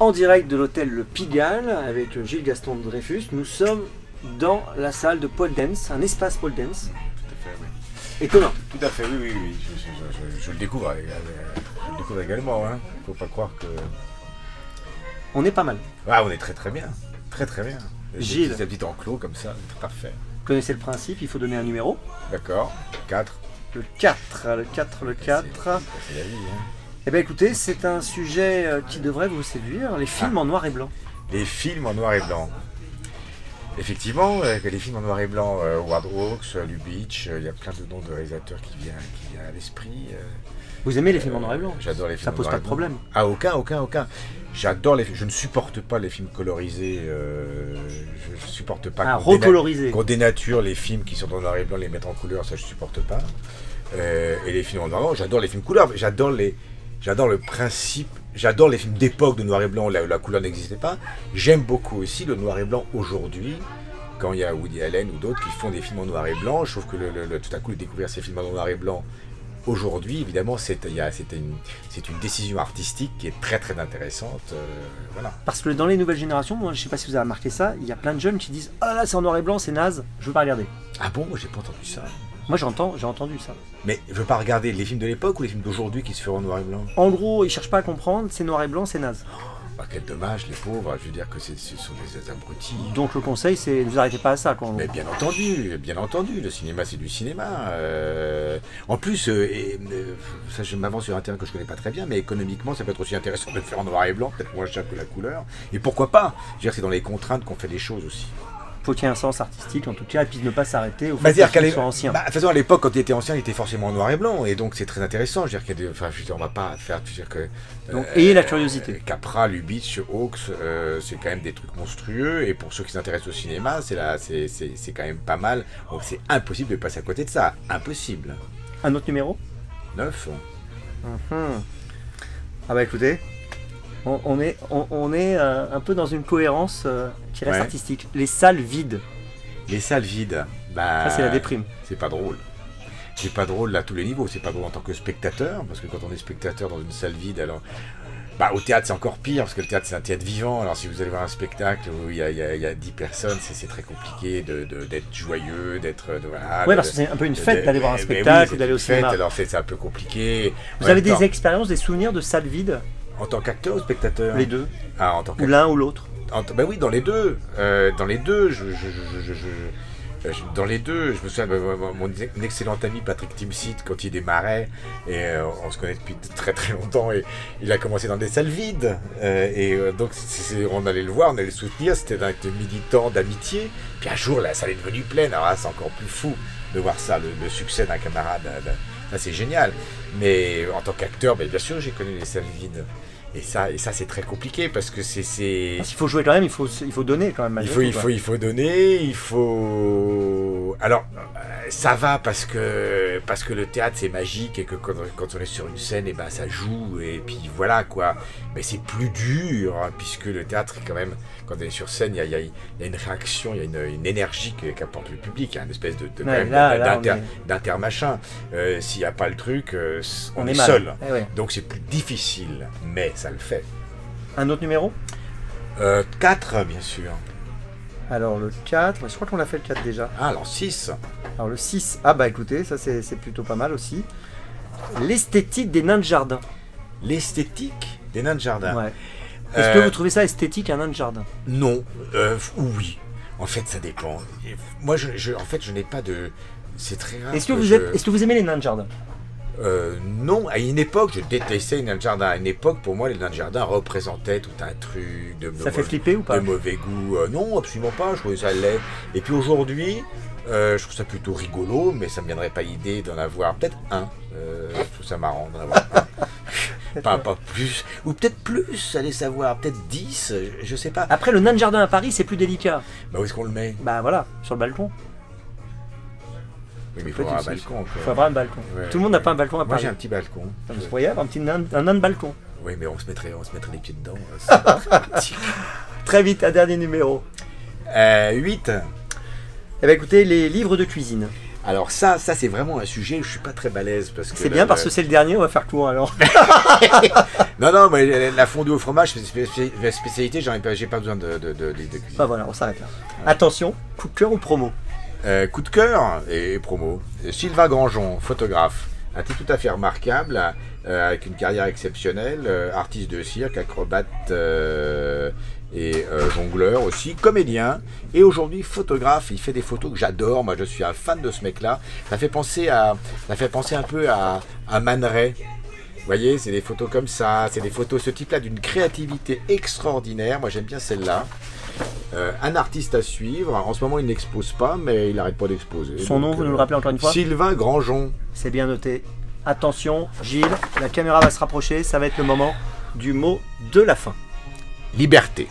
en direct de l'hôtel Le Pigalle avec Gilles Gaston Dreyfus. Nous sommes dans la salle de pole dance, un espace pole dance. Tout à fait, oui. Étonnant. Tout à fait, oui. Je le découvre, également. Hein. Faut pas croire que... On est pas mal. Ah, on est très bien. Très bien. Gilles. Des petits enclos comme ça, c'est parfait. Vous connaissez le principe, il faut donner un numéro. D'accord. 4. Le 4. C'est la vie, hein. Eh bien écoutez, c'est un sujet qui devrait vous séduire, les films en noir et blanc. Les films en noir et blanc. Effectivement, les films en noir et blanc, Howard Hawks, Lubitsch, il y a plein de noms de réalisateurs qui viennent à l'esprit. Vous aimez les films en noir et blanc? J'adore les films. Ça pose pas de problème. Ah, aucun. J'adore les films. Je ne supporte pas les films colorisés. Je supporte pas qu'on dénature les films qui sont en noir et blanc, les mettre en couleur, ça je supporte pas. Et les films en noir et blanc, j'adore les films couleur. J'adore le principe. J'adore les films d'époque de noir et blanc où la couleur n'existait pas. J'aime beaucoup aussi le noir et blanc aujourd'hui. Quand il y a Woody Allen ou d'autres qui font des films en noir et blanc, je trouve que tout à coup de découvrir ces films en noir et blanc aujourd'hui, évidemment, c'est une décision artistique qui est très intéressante. Voilà. Parce que dans les nouvelles générations, moi, je ne sais pas si vous avez remarqué ça, il y a plein de jeunes qui disent « Ah là, c'est en noir et blanc, c'est naze, je veux pas regarder. » Ah bon, moi j'ai pas entendu ça. Moi j'ai entendu ça. Mais je veux pas regarder les films de l'époque ou les films d'aujourd'hui qui se font en noir et blanc? En gros, ils cherchent pas à comprendre, c'est noir et blanc, c'est naze. Bah, quel dommage, les pauvres, je veux dire que ce sont des abrutis. Donc le conseil, c'est ne vous arrêtez pas à ça. Quoi, mais bien entendu, le cinéma c'est du cinéma. En plus, ça je m'avance sur un terrain que je connais pas très bien, mais économiquement ça peut être aussi intéressant de le faire en noir et blanc, peut-être moins cher que la couleur. Et pourquoi pas? Je veux dire, c'est dans les contraintes qu'on fait les choses aussi. Faut qu'il y ait un sens artistique en tout cas, et puis ne pas s'arrêter au fait qu'il soit ancien. De toute façon, à l'époque, quand il était ancien, il était forcément en noir et blanc, et donc c'est très intéressant. Je veux dire, on va pas faire. Je veux dire que. Donc, ayez la curiosité. Capra, Lubitsch, Hawks, c'est quand même des trucs monstrueux, et pour ceux qui s'intéressent au cinéma, c'est quand même pas mal. Donc c'est impossible de passer à côté de ça. Impossible. Un autre numéro? 9. Ah bah écoutez. On est un peu dans une cohérence qui reste artistique. Les salles vides. Les salles vides. Bah, ça c'est la déprime. C'est pas drôle. C'est pas drôle à tous les niveaux. C'est pas drôle en tant que spectateur, parce que quand on est spectateur dans une salle vide, alors... Bah, au théâtre c'est encore pire, parce que le théâtre c'est un théâtre vivant. Alors si vous allez voir un spectacle où il y a 10 personnes, c'est très compliqué d'être joyeux, d'être... Voilà, ouais, parce que c'est un peu une fête d'aller voir un spectacle, d'aller au cinéma. Alors c'est un peu compliqué. Vous avez des expériences, des souvenirs de salles vides? En tant qu'acteur ou spectateur? Les deux. Ah, en tant ou l'un ou l'autre. Ben oui, dans les deux. Dans les deux, je me souviens de mon excellent ami Patrick Timsit quand il démarrait, et on se connaît depuis très longtemps, et il a commencé dans des salles vides. Donc on allait le voir, on allait le soutenir, c'était un militant d'amitié. Puis un jour, la salle est devenue pleine. Alors là, c'est encore plus fou de voir ça, le succès d'un camarade. Ça, c'est génial. Mais en tant qu'acteur, bien sûr, j'ai connu les salles vides. Et ça c'est très compliqué parce que c'est... Parce qu'il faut jouer quand même, il faut donner quand même. Il faut donner, il faut... Alors, ça va parce que le théâtre c'est magique et que quand on est sur une scène, et ben ça joue et puis voilà quoi. Mais c'est plus dur hein, puisque le théâtre quand même, quand on est sur scène, il y a une réaction, il y a une énergie qu'apporte le public, il y a une espèce d'inter-machin. S'il n'y a pas le truc, on est seul. Donc c'est plus difficile, mais ça le fait. Un autre numéro? 4 bien sûr. Alors le 4, je crois qu'on l'a fait le 4 déjà. Ah, alors 6. Alors le 6, ah bah écoutez, ça c'est plutôt pas mal aussi. L'esthétique des nains de jardin. L'esthétique des nains de jardin. Ouais. Est-ce que vous trouvez ça esthétique, un nain de jardin? Non, oui. En fait, ça dépend. Moi, en fait, je n'ai pas de... C'est très rare. Est-ce que vous aimez les nains de jardin? Non, à une époque, je détestais les nains de jardin. À une époque, pour moi, les nains de jardin représentaient tout un truc de ça fait flipper ou pas? De mauvais goût. Non, absolument pas. Je trouvais ça laid. Et puis aujourd'hui, je trouve ça plutôt rigolo, mais ça me viendrait pas l'idée d'en avoir peut-être un. Je trouve ça marrant d'en avoir un. pas plus. Ou peut-être plus, allez savoir. Peut-être 10, je sais pas. Après, le nain de jardin à Paris, c'est plus délicat. Bah, où est-ce qu'on le met? Bah voilà, sur le balcon. Oui, mais il faut avoir un balcon. Il faut avoir un balcon. Ouais, tout le monde n'a pas un balcon à Paris. Moi j'ai un petit balcon. Vous pourriez avoir un nain de balcon. Oui, mais on se mettrait les pieds dedans. Très vite, un dernier numéro. 8. Eh bien écoutez, les livres de cuisine. Alors ça c'est vraiment un sujet où je suis pas très balèze parce que c'est bien parce que c'est le dernier, on va faire court alors. non, mais la fondue au fromage, c'est une spécialité, j'ai pas besoin de cuisine. Bah voilà, on s'arrête là. Attention, coup de cœur ou promo? Coup de cœur et promo. Sylvain Grandjean, photographe, un type tout à fait remarquable, avec une carrière exceptionnelle, artiste de cirque, acrobate et jongleur aussi, comédien, et aujourd'hui photographe. Il fait des photos que j'adore, moi je suis un fan de ce mec là. Ça fait penser un peu à Man Ray. Vous voyez, c'est des photos comme ça, c'est des photos ce type là d'une créativité extraordinaire. Moi j'aime bien celle-là. Un artiste à suivre. En ce moment il n'expose pas, mais il n'arrête pas d'exposer. Son nom, vous nous le rappelez encore une fois? Sylvain Grandjean. C'est bien noté. Attention Gilles, la caméra va se rapprocher, ça va être le moment du mot de la fin. Liberté.